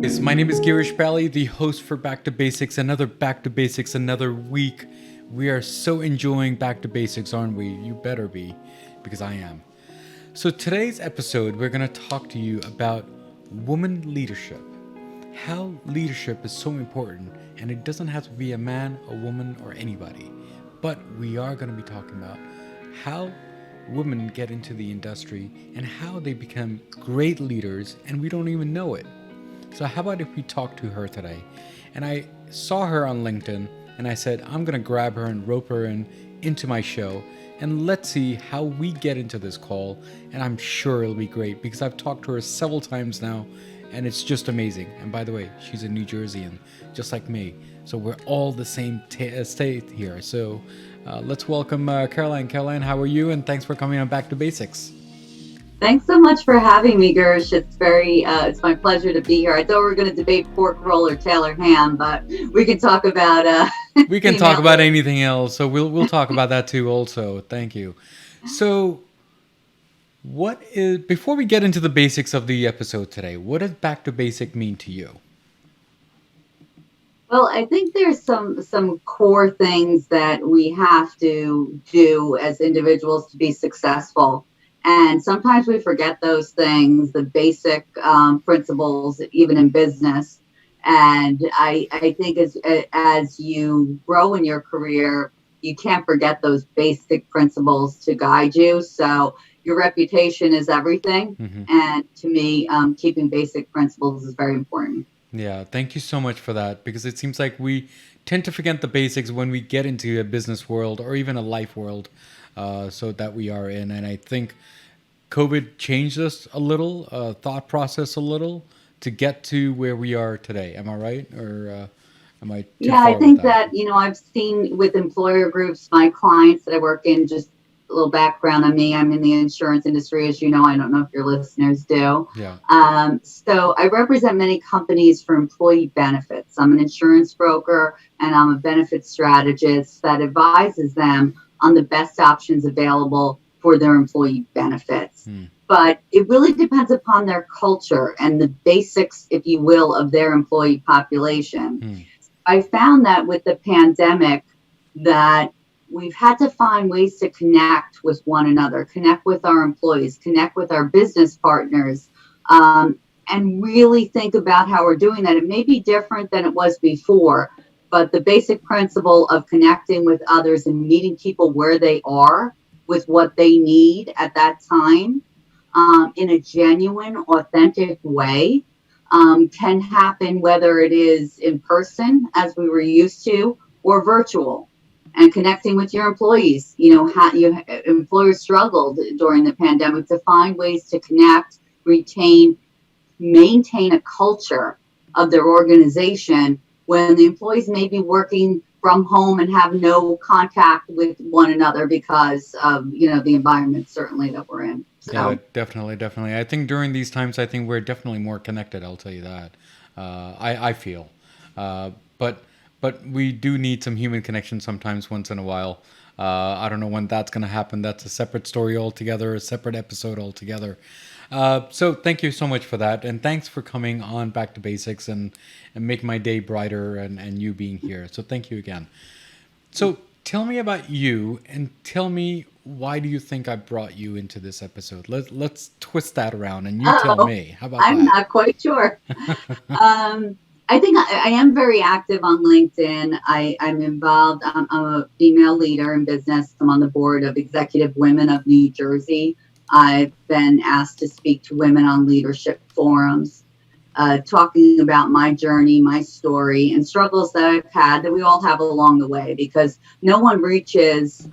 My name is Girish, the host for Back to Basics. Another Back to Basics, another week. We are so enjoying Back to Basics, aren't we? You better be, because I am. So today's episode, we're going to talk to you about woman leadership. How leadership is so important, and it doesn't have to be a man, a woman, or anybody. But we are going to be talking about how women get into the industry and how they become great leaders, and we don't even know it. So how about if we talk to her today? And I saw her on LinkedIn and I said, I'm going to grab her and rope her into my show. And let's see how we get into this call. And I'm sure it'll be great because I've talked to her several times now and it's just amazing. And by the way, she's a New Jerseyan, just like me. So we're all the same state here. So let's welcome Caroline. Caroline, how are you? And thanks for coming on Back to Basics. Thanks so much for having me, Girish. It's my pleasure to be here. I thought we were going to debate pork roll or Taylor ham, but we can talk about we can talk about anything else. So we'll talk about that too also. Thank you. So before we get into the basics of the episode today, what does Back to Basic mean to you? Well, I think there's some core things that we have to do as individuals to be successful. And sometimes we forget those things, the basic principles, even in business. And I think as you grow in your career, you can't forget those basic principles to guide you. So your reputation is everything. Mm-hmm. And to me, keeping basic principles is very important. Yeah, thank you so much for that, because it seems like we tend to forget the basics when we get into a business world or even a life world so that we are in. And I think COVID changed us a little, thought process a little to get to where we are today. Am I right? Or am I too far I think that, I've seen with employer groups, my clients that I work in, just a little background on me. I'm in the insurance industry, as you know. I don't know if your listeners do. Yeah. So I represent many companies for employee benefits. I'm an insurance broker and I'm a benefit strategist that advises them on the best options available for their employee benefits. But it really depends upon their culture and the basics, if you will, of their employee population. I found that with the pandemic that we've had to find ways to connect with one another, connect with our employees, connect with our business partners, and really think about how we're doing that. It may be different than it was before, but the basic principle of connecting with others and meeting people where they are with what they need at that time in a genuine, authentic way can happen, whether it is in person, as we were used to, or virtual. And connecting with your employees, employers struggled during the pandemic to find ways to connect, retain, maintain a culture of their organization when the employees may be working from home and have no contact with one another because of, the environment certainly that we're in. So. Yeah, definitely. I think during these times, I think we're definitely more connected. I'll tell you that. I feel, but we do need some human connection sometimes once in a while. I don't know when that's going to happen. That's a separate story altogether, a separate episode altogether. So thank you so much for that. And thanks for coming on Back to Basics and make my day brighter and you being here. So thank you again. So tell me about you and tell me, why do you think I brought you into this episode? Let's twist that around and you tell me. How about that? I'm not quite sure. I think I am very active on LinkedIn. I'm involved. I'm a female leader in business. I'm on the board of Executive Women of New Jersey. I've been asked to speak to women on leadership forums, talking about my journey, my story, and struggles that I've had that we all have along the way, because no one reaches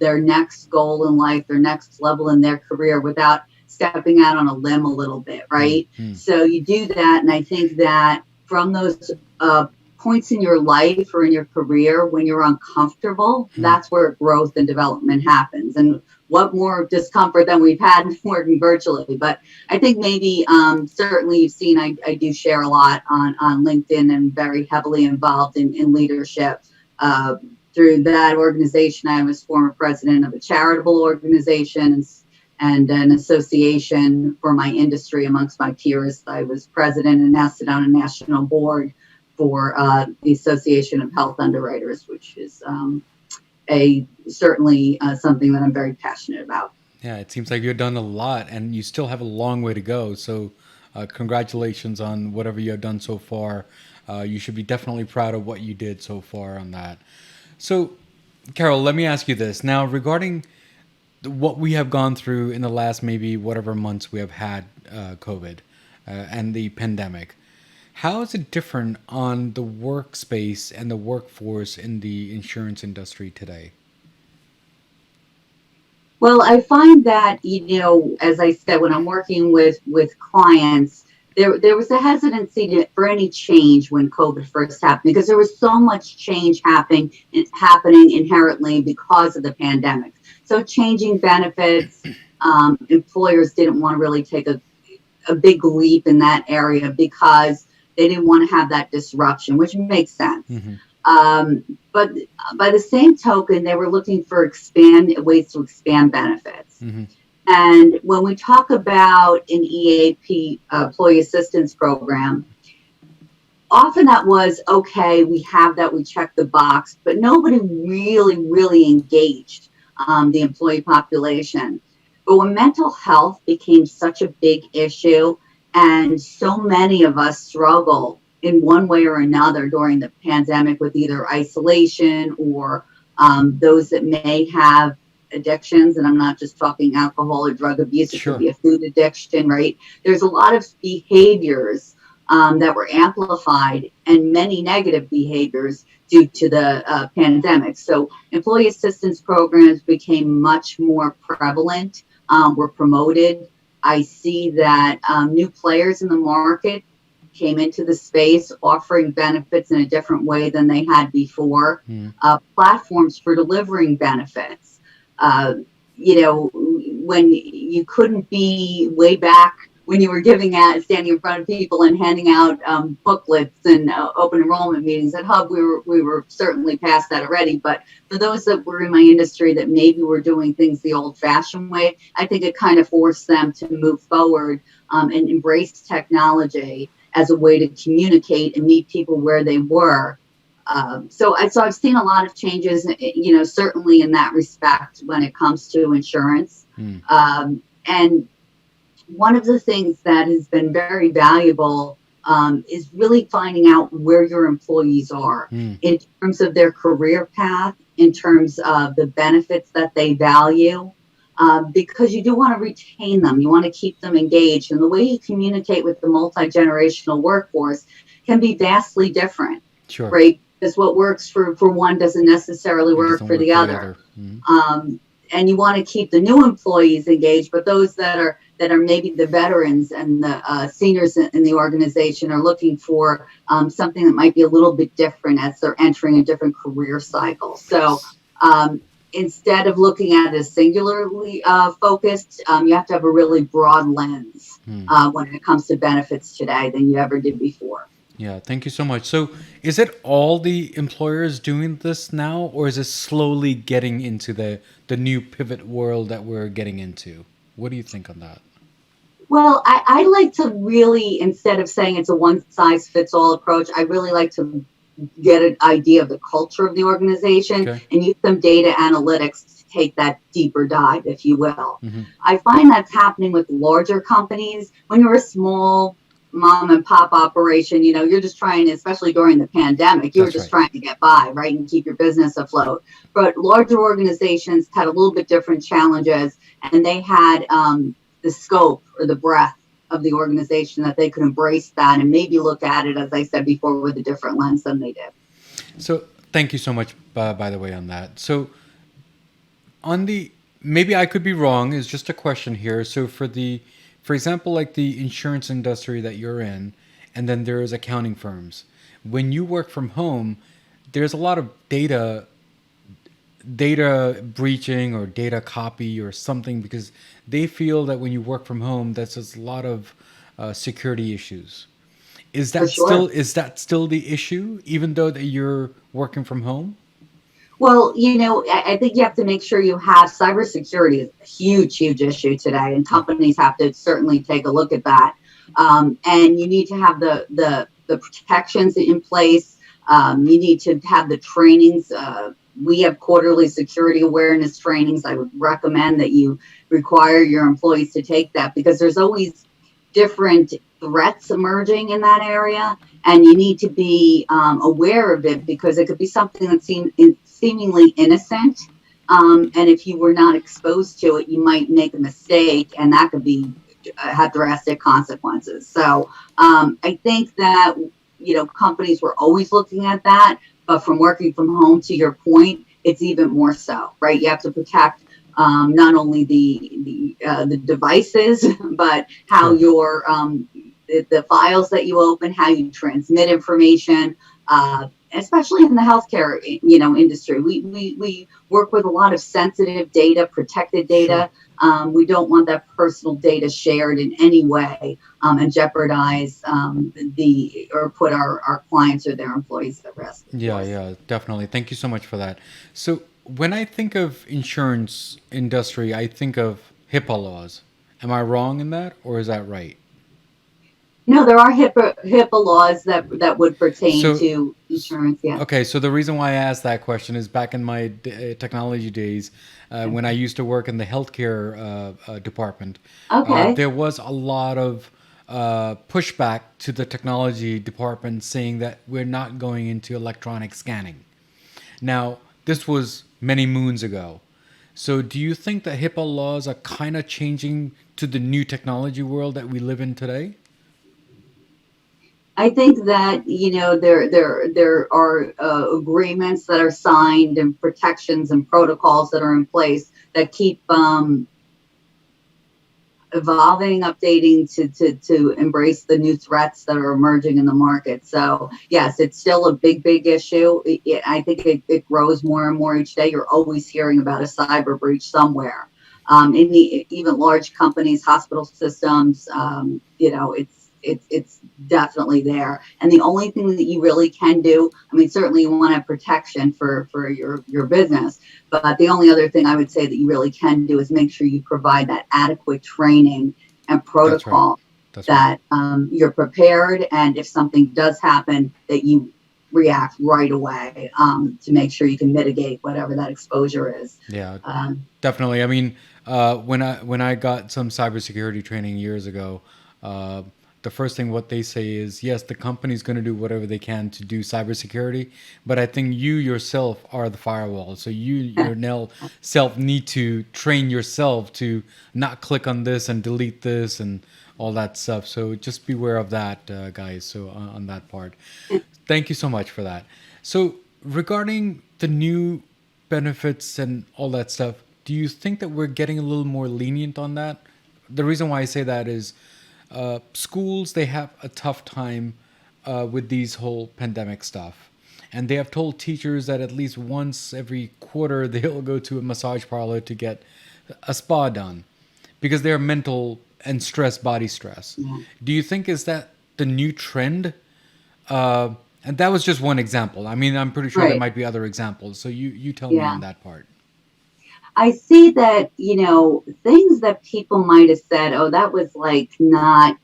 their next goal in life, their next level in their career without stepping out on a limb a little bit, right? Mm-hmm. So you do that, and I think that from those points in your life or in your career when you're uncomfortable, that's where growth and development happens. And what more discomfort than we've had working virtually. But I think maybe certainly you've seen I do share a lot on LinkedIn and very heavily involved in leadership. Through that organization, I was former president of a charitable organization and an association for my industry amongst my peers. I was president and now sit on a national board for the Association of Health Underwriters, which is certainly something that I'm very passionate about. Yeah, it seems like you've done a lot and you still have a long way to go. So, congratulations on whatever you have done so far. You should be definitely proud of what you did so far on that. So, Carol, let me ask you this. Now, regarding what we have gone through in the last maybe whatever months we have had COVID and the pandemic, how is it different on the workspace and the workforce in the insurance industry today? Well, I find that, as I said, when I'm working with clients, there was a hesitancy for any change when COVID first happened, because there was so much change happening inherently because of the pandemic. So changing benefits, employers didn't want to really take a big leap in that area because they didn't want to have that disruption, which makes sense. Mm-hmm. But by the same token, they were looking for ways to expand benefits. Mm-hmm. And when we talk about an EAP, employee assistance program, often that was, okay, we have that, we check the box, but nobody really engaged the employee population. But when mental health became such a big issue, and so many of us struggle in one way or another during the pandemic with either isolation or those that may have addictions, and I'm not just talking alcohol or drug abuse, it Sure. could be a food addiction, right? There's a lot of behaviors that were amplified, and many negative behaviors due to the pandemic. So employee assistance programs became much more prevalent, were promoted. I see that new players in the market came into the space offering benefits in a different way than they had before. Platforms for delivering benefits. When you couldn't be way back when you were standing in front of people and handing out booklets and open enrollment meetings at Hub, we were certainly past that already. But for those that were in my industry that maybe were doing things the old-fashioned way, I think it kind of forced them to move forward and embrace technology as a way to communicate and meet people where they were. So I've seen a lot of changes, certainly in that respect when it comes to insurance. And one of the things that has been very valuable is really finding out where your employees are in terms of their career path, in terms of the benefits that they value, because you do want to retain them. You want to keep them engaged. And the way you communicate with the multi-generational workforce can be vastly different, Sure. right? Because what works for one doesn't necessarily work for the other. And you want to keep the new employees engaged, but those that are maybe the veterans and the seniors in the organization are looking for something that might be a little bit different as they're entering a different career cycle. So instead of looking at it as singularly focused, you have to have a really broad lens when it comes to benefits today than you ever did before. Yeah, thank you so much. So is it all the employers doing this now, or is it slowly getting into the new pivot world that we're getting into? What do you think on that? Well, I like to really, instead of saying it's a one-size-fits-all approach, I really like to get an idea of the culture of the organization and use some data analytics to take that deeper dive, if you will. Mm-hmm. I find that's happening with larger companies. When you're a small mom and pop operation, you're just trying, especially during the pandemic, you were just trying to get by, right, and keep your business afloat. But larger organizations had a little bit different challenges, and they had the scope or the breadth of the organization that they could embrace that and maybe look at it, as I said before, with a different lens than they did. So thank you so much, by the way, on that. So maybe I could be wrong, it's just a question here. So for example, like the insurance industry that you're in, and then there's accounting firms. When you work from home, there's a lot of data breaching or data copy or something, because they feel that when you work from home, that's a lot of security issues. Is that still the issue, even though that you're working from home? Well, I think you have to make sure you have cybersecurity is a huge, huge issue today, and Yeah, companies have to certainly take a look at that. And you need to have the protections in place. You need to have the trainings. We have quarterly security awareness trainings. I would recommend that you require your employees to take that because there's always different threats emerging in that area, and you need to be aware of it because it could be something that seemingly innocent. And if you were not exposed to it, you might make a mistake, and that could be have drastic consequences. So I think that companies were always looking at that, but from working from home, to your point, it's even more so, right? You have to protect not only the devices, but how sure. your the files that you open, how you transmit information, especially in the healthcare industry. We work with a lot of sensitive data, protected Sure. data. We don't want that personal data shared in any way and jeopardize or put our clients or their employees at risk, of Yeah, course. yeah, definitely. Thank you so much for that. So, when I think of insurance industry, I think of HIPAA laws. Am I wrong in that, or is that right? No, there are HIPAA laws that would pertain So, to insurance. Yes. okay, so the reason why I asked that question is back in my technology days, when I used to work in the healthcare department, Okay. there was a lot of pushback to the technology department saying that we're not going into electronic scanning. Now, this was many moons ago. So, do you think that HIPAA laws are kind of changing to the new technology world that we live in today? I think that there are agreements that are signed and protections and protocols that are in place that keep evolving, updating to embrace the new threats that are emerging in the market. So yes, it's still a big issue. I think it grows more and more each day. You're always hearing about a cyber breach somewhere. In even large companies, hospital systems, it's definitely there. And the only thing that you really can do, I mean, certainly you want to have protection for your business, but the only other thing I would say that you really can do is make sure you provide that adequate training and That's right. protocol That's right. that you're prepared, and if something does happen, that you react right away to make sure you can mitigate whatever that exposure is. Yeah, Um, definitely. I mean, when I got some cybersecurity training years ago, uh, the first thing what they say is yes, the company's going to do whatever they can to do cybersecurity, but I think you yourself are the firewall. So you your self need to train yourself to not click on this and delete this and all that stuff. So just beware of that, guys. So on that part, thank you so much for that. So regarding the new benefits and all that stuff, do you think that we're getting a little more lenient on that? The reason why I say that is schools, they have a tough time with these whole pandemic stuff. And they have told teachers that at least once every quarter they'll go to a massage parlor to get a spa done because they're mental and stress, body stress. yeah, Do you think is that the new trend? And that was just one example. I mean, I'm pretty sure there right. might be other examples. So you tell me on Yeah. that part. I see that, things that people might have said, oh, that was like not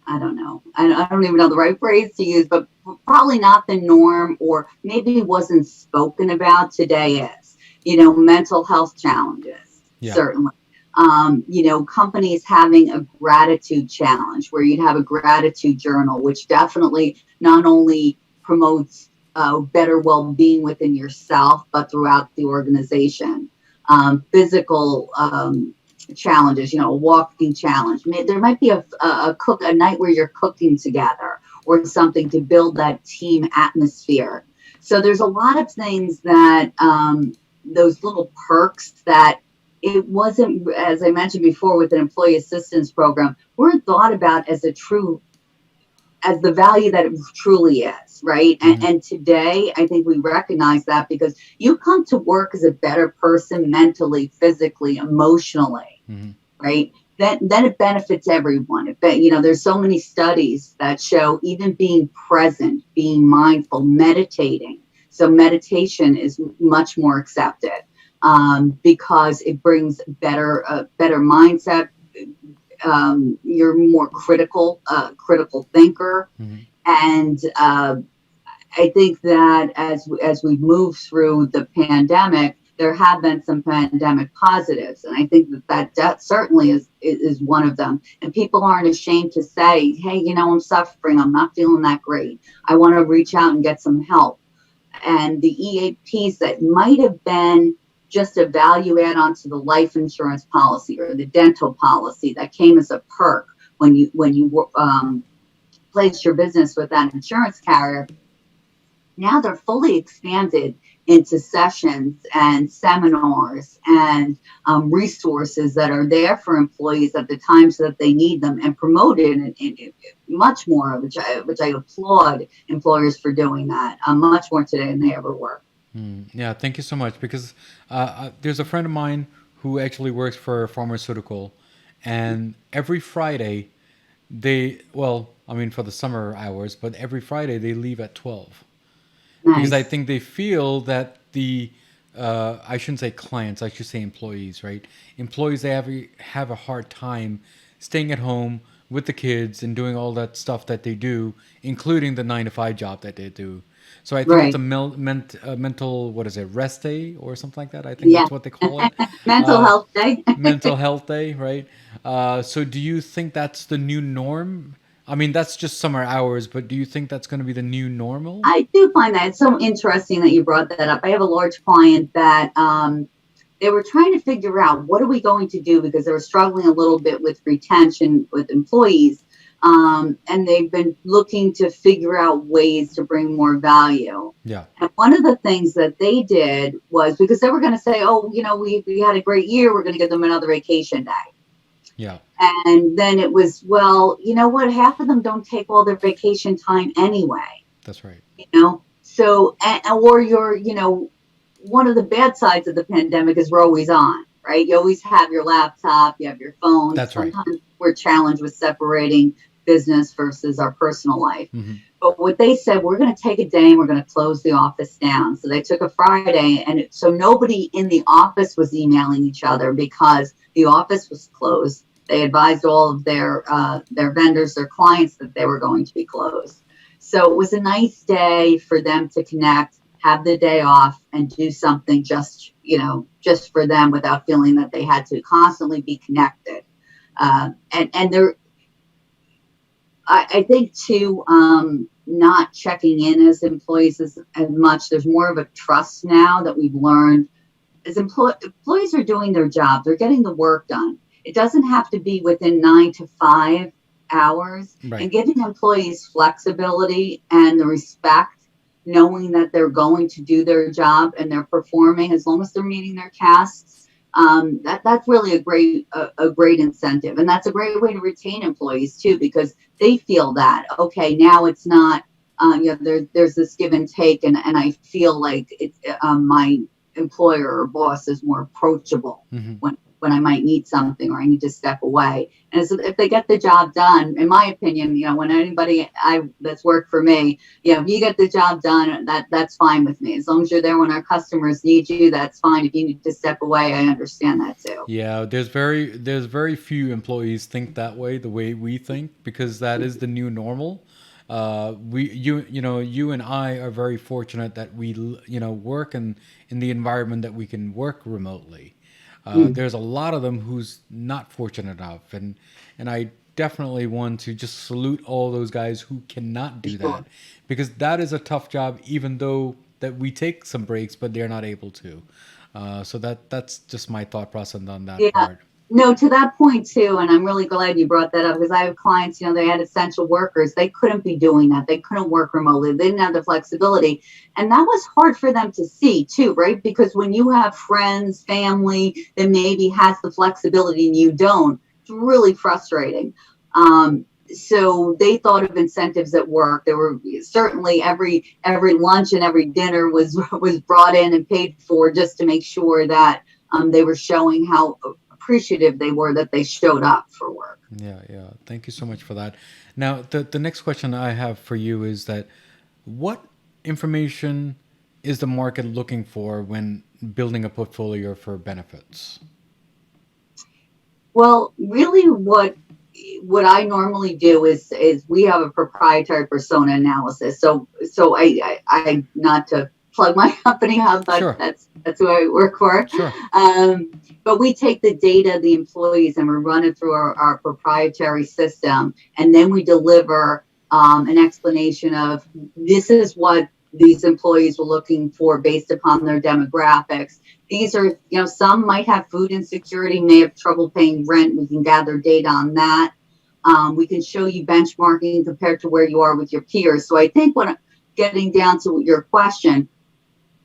I don't know. I don't even know the right phrase to use, but probably not the norm, or maybe wasn't spoken about today is, mental health challenges, Yeah. certainly. Companies having a gratitude challenge where you'd have a gratitude journal, which definitely not only promotes better well-being within yourself, but throughout the organization. Physical challenges, a walking challenge. There might be a night where you're cooking together or something to build that team atmosphere. So there's a lot of things that those little perks that it wasn't, as I mentioned before, with an employee assistance program, weren't thought about as the value that it truly is, right? And, Hmm. and today, I think we recognize that because you come to work as a better person mentally, physically, emotionally, Hmm. right? Then it benefits everyone. There's so many studies that show even being present, being mindful, meditating, So meditation is much more accepted because it brings better mindset. You're more critical thinker, Hmm. and I think that as we move through the pandemic, there have been some pandemic positives, and I think that certainly is one of them. And people aren't ashamed to say, "Hey, I'm suffering. I'm not feeling that great. I want to reach out and get some help." And the EAPs that might have been just a value add on to the life insurance policy or the dental policy that came as a perk when you placed your business with that insurance carrier. Now they're fully expanded into sessions and seminars and resources that are there for employees at the times that they need them, and promoted in much more, which I applaud employers for doing that much more today than they ever were. Yeah, thank you so much. Because there's a friend of mine who actually works for a pharmaceutical, and every Friday well, I mean, for the summer hours, but every Friday they leave at 12, because I Nice. think they feel that I shouldn't say clients, I should say employees, right? Employees, they have a hard time staying at home with the kids and doing all that stuff that they do, including the 9 to 5 job that they do. So I think it's a Right. mental, what is it, rest day or something like that. I think Yeah. that's what they call it. Mental Uh, health day. Mental health day, right? So do you think that's the new norm? I mean, that's just summer hours, but do you think that's going to be the new normal? I do find that it's so interesting that you brought that up. I have a large client that they were trying to figure out what are we going to do because they were struggling a little bit with retention with employees. And they've been looking to figure out ways to bring more value. Yeah, And one of the things that they did was because they were going to say, oh, we had a great year, we're going to give them another vacation day. yeah, And then it was, well, you know what? Half of them don't take all their vacation time anyway, that's right. So, or one of the bad sides of the pandemic is we're always on, right? You always have your laptop, you have your phone. That's right. Sometimes we're challenged with separating business versus our personal life. Hmm. But what they said, we're going to take a day and we're going to close the office down. So they took a Friday, and so nobody in the office was emailing each other because the office was closed. They advised all of their vendors, their clients, that they were going to be closed. So it was a nice day for them to connect, have the day off, and do something just for them without feeling that they had to constantly be connected. And there, I think too, not checking in as employees as much. There's more of a trust now that we've learned as employees are doing their job. They're getting the work done. It doesn't have to be within 9 to 5 hours, Right. and giving employees flexibility and the respect, knowing that they're going to do their job and they're performing as long as they're meeting their tasks. That's really a great incentive, and that's a great way to retain employees too, because they feel that okay, now it's not there's this give and take, and I feel like it's my employer or boss is more approachable Hmm. when I might need something or I need to step away. And so if they get the job done, in my opinion, when anybody that's worked for me, if you get the job done, that's fine with me. As long as you're there when our customers need you, that's fine. If you need to step away, I understand that too. Yeah, there's very few employees think that way, the way we think, because that is the new normal. You and I are very fortunate that we work in the environment that we can work remotely. Mm, There's a lot of them who's not fortunate enough, and I definitely want to just salute all those guys who cannot for do sure. that, because that is a tough job, even though that we take some breaks, but they're not able to. So that's just my thought process on that Yeah. part. No, to that point too, and I'm really glad you brought that up because I have clients, they had essential workers. They couldn't be doing that. They couldn't work remotely. They didn't have the flexibility. And that was hard for them to see too, right? Because when you have friends, family that maybe has the flexibility and you don't, it's really frustrating. So they thought of incentives at work. There were certainly every lunch and every dinner was brought in and paid for just to make sure that they were showing how appreciative they were that they showed up for work. Yeah, yeah. Thank you so much for that. Now, the next question I have for you is that what information is the market looking for when building a portfolio for benefits? Well, really what I normally do is we have a proprietary persona analysis. So I not to plug my company out, but Sure. that's who I work for. Sure. But we take the data of the employees and we run it through our proprietary system, and then we deliver an explanation of this is what these employees were looking for based upon their demographics. These are, some might have food insecurity, may have trouble paying rent. We can gather data on that. We can show you benchmarking compared to where you are with your peers. So I think when getting down to your question,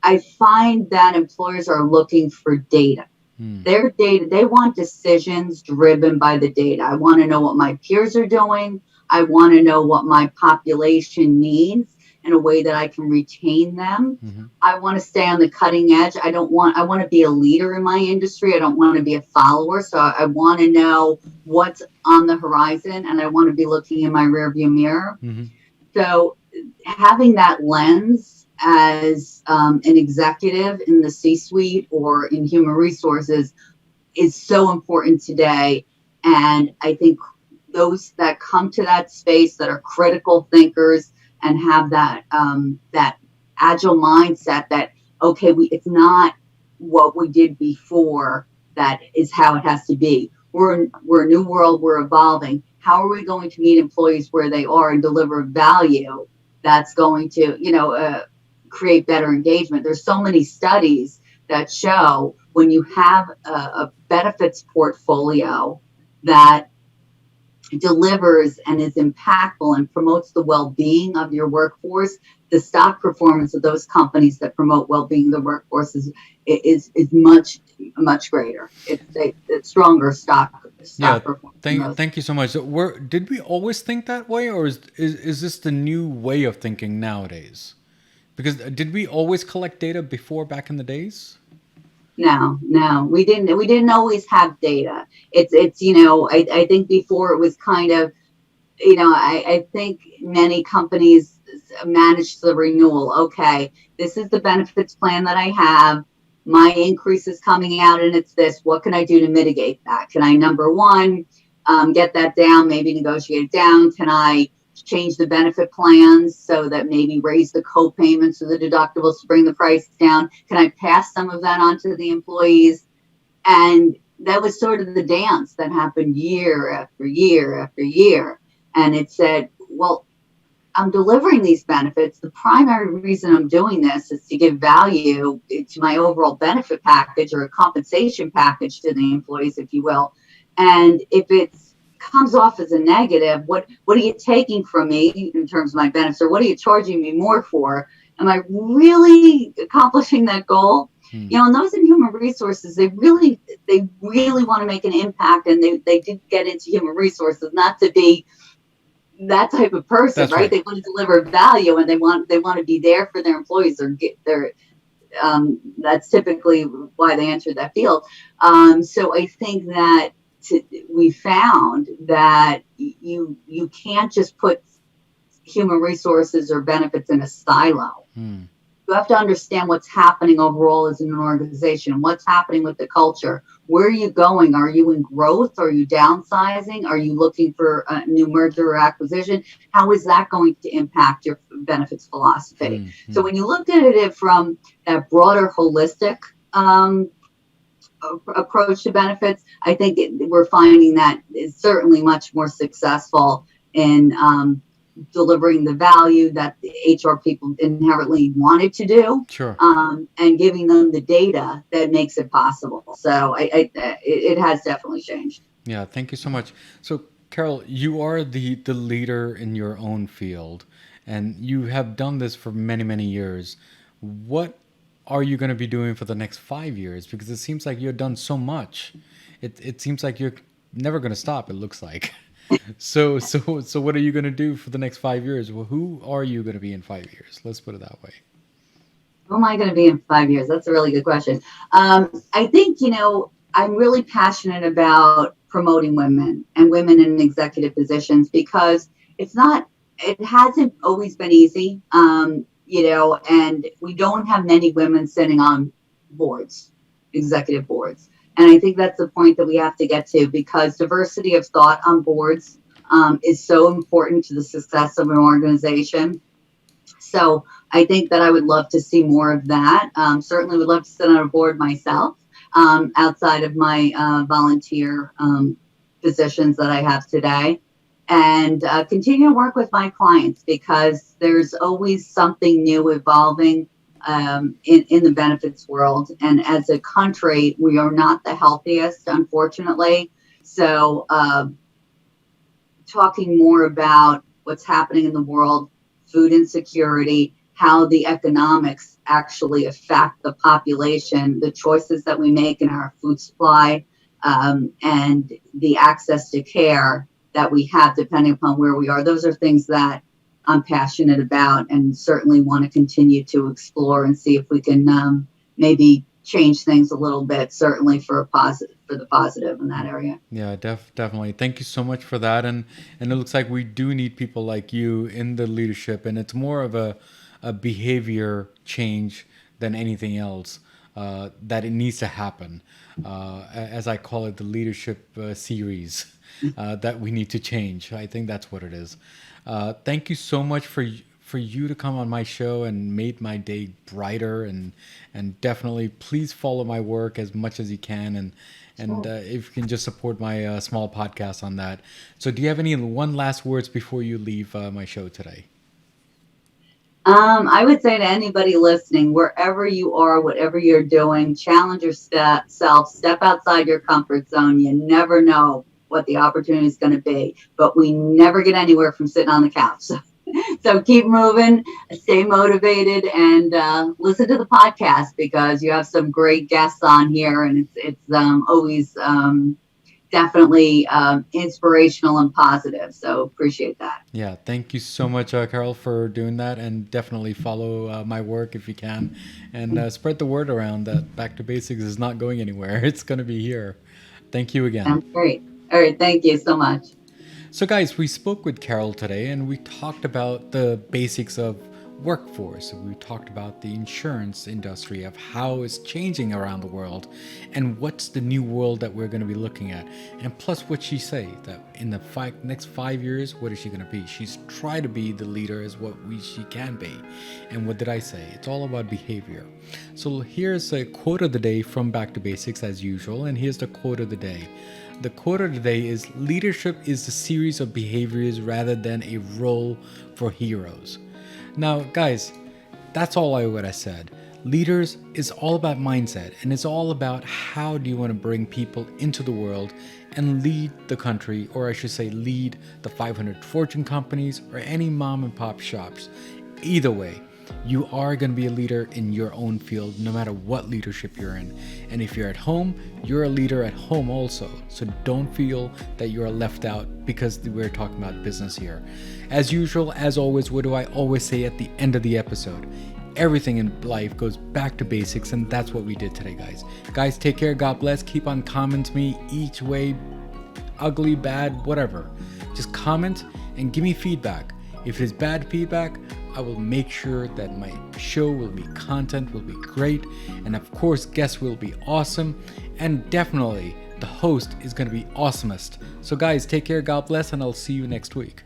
I find that employers are looking for data. Their data, they want decisions driven by the data. I want to know what my peers are doing. I want to know what my population needs in a way that I can retain them. Mm-hmm. I want to stay on the cutting edge. I want to be a leader in my industry. I don't want to be a follower. So I want to know what's on the horizon, and I want to be looking in my rearview mirror. Mm-hmm. So having that lens as an executive in the C-suite or in human resources is so important today. And I think those that come to that space that are critical thinkers and have that that agile mindset that, okay, it's not what we did before that is how it has to be. We're a new world, we're evolving. How are we going to meet employees where they are and deliver value that's going to, create better engagement? There's so many studies that show when you have a benefits portfolio that delivers and is impactful and promotes the well-being of your workforce, the stock performance of those companies that promote well-being of the workforce is much greater. It's stronger stock performance. Thank you so much. So did we always think that way, or is this the new way of thinking nowadays? Because did we always collect data before, back in the days? No, we didn't always have data. I think before it was kind of, I think many companies manage the renewal. Okay, this is the benefits plan that I have. My increase is coming out and it's this. What can I do to mitigate that? Can I, number one, get that down, maybe negotiate it down? Can I change the benefit plans so that maybe raise the co-payments or the deductibles to bring the price down? Can I pass some of that on to the employees? And that was sort of the dance that happened year after year after year. And it said, well, I'm delivering these benefits. The primary reason I'm doing this is to give value to my overall benefit package or a compensation package to the employees, if you will. And if it comes off as a negative, what are you taking from me in terms of my benefits, or what are you charging me more for? Am I really accomplishing that goal? And those in human resources, they really want to make an impact, and they did get into human resources not to be that type of person. That's right. They want to deliver value, and they want to be there for their employees, or get their that's typically why they entered that field. So I think that we found that you can't just put human resources or benefits in a silo. You have to understand what's happening overall as an organization, what's happening with the culture. Where are you going? Are you in growth? Are you downsizing? Are you looking for a new merger or acquisition? How is that going to impact your benefits philosophy? So when you look at it from that broader holistic approach to benefits, I think we're finding that is certainly much more successful in delivering the value that the HR people inherently wanted to do, sure, and giving them the data that makes it possible. So it has definitely changed. Yeah, thank you so much. So Carol, you are the leader in your own field, and you have done this for many, many years. What are you going to be doing for the next 5 years? Because it seems like you've done so much. It seems like you're never going to stop, it looks like. So what are you going to do for the next 5 years? Well, who are you going to be in 5 years? Let's put it that way. Who am I going to be in 5 years? That's a really good question. I think, I'm really passionate about promoting women and women in executive positions, because it hasn't always been easy. and we don't have many women sitting on boards, executive boards. And I think that's the point that we have to get to, because diversity of thought on boards is so important to the success of an organization. So I think that I would love to see more of that. Certainly would love to sit on a board myself, outside of my volunteer positions that I have today, and continue to work with my clients, because there's always something new evolving in the benefits world. And as a country, we are not the healthiest, unfortunately. So talking more about what's happening in the world, food insecurity, how the economics actually affect the population, the choices that we make in our food supply, and the access to care that we have depending upon where we are. Those are things that I'm passionate about, and certainly want to continue to explore and see if we can maybe change things a little bit, certainly for the positive in that area. Yeah, definitely. Thank you so much for that. And it looks like we do need people like you in the leadership, and it's more of a behavior change than anything else that it needs to happen. As I call it, the leadership series that we need to change. I think that's what it is. Thank you so much for you to come on my show and made my day brighter, and definitely please follow my work as much as you can, and if you can just support my small podcast on that. So do you have any one last words before you leave my show today? I would say to anybody listening, wherever you are, whatever you're doing, challenge yourself, step outside your comfort zone. You never know what the opportunity is going to be, but we never get anywhere from sitting on the couch. So keep moving, stay motivated, and listen to the podcast, because you have some great guests on here, and it's always definitely inspirational and positive. So appreciate that. Yeah, thank you so much, Carol, for doing that, and definitely follow my work if you can, and spread the word around that Back to Basics is not going anywhere. It's going to be here. Thank you again. Sounds great. All right, thank you so much. So guys, we spoke with Carol today, and we talked about the basics of workforce. We talked about the insurance industry, of how it's changing around the world, and what's the new world that we're going to be looking at. And plus, what she say that in the next 5 years, what is she going to be? She's tried to be the leader as what she can be. And what did I say? It's all about behavior. So here's a quote of the day from Back to Basics as usual, and here's the quote of the day. The quote of the day is, leadership is the series of behaviors rather than a role for heroes. Now, guys, that's all what I said. Leaders is all about mindset, and it's all about how do you want to bring people into the world and lead the country, or I should say lead the 500 Fortune companies or any mom and pop shops. Either way, you are going to be a leader in your own field, no matter what leadership you're in. And if you're at home, you're a leader at home also. So don't feel that you're left out because we're talking about business here. As usual, as always, what do I always say at the end of the episode? Everything in life goes back to basics, and that's what we did today, guys. Guys, take care. God bless. Keep on commenting me each way, ugly, bad, whatever. Just comment and give me feedback. If it's bad feedback, I will make sure that my show will be content, will be great, and of course guests will be awesome, and definitely the host is going to be awesomest. So guys, take care, God bless, and I'll see you next week.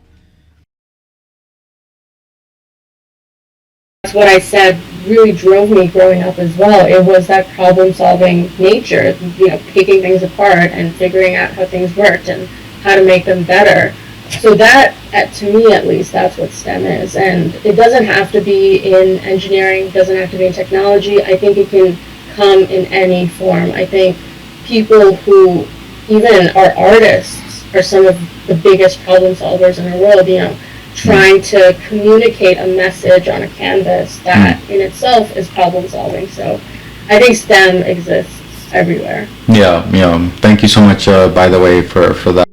That's what I said really drove me growing up as well. It was that problem-solving nature, picking things apart and figuring out how things worked and how to make them better. So that, to me at least, that's what STEM is. And it doesn't have to be in engineering, doesn't have to be in technology. I think it can come in any form. I think people who even are artists are some of the biggest problem solvers in the world, trying to communicate a message on a canvas that in itself is problem solving. So I think STEM exists everywhere. Yeah. Thank you so much, by the way, for that.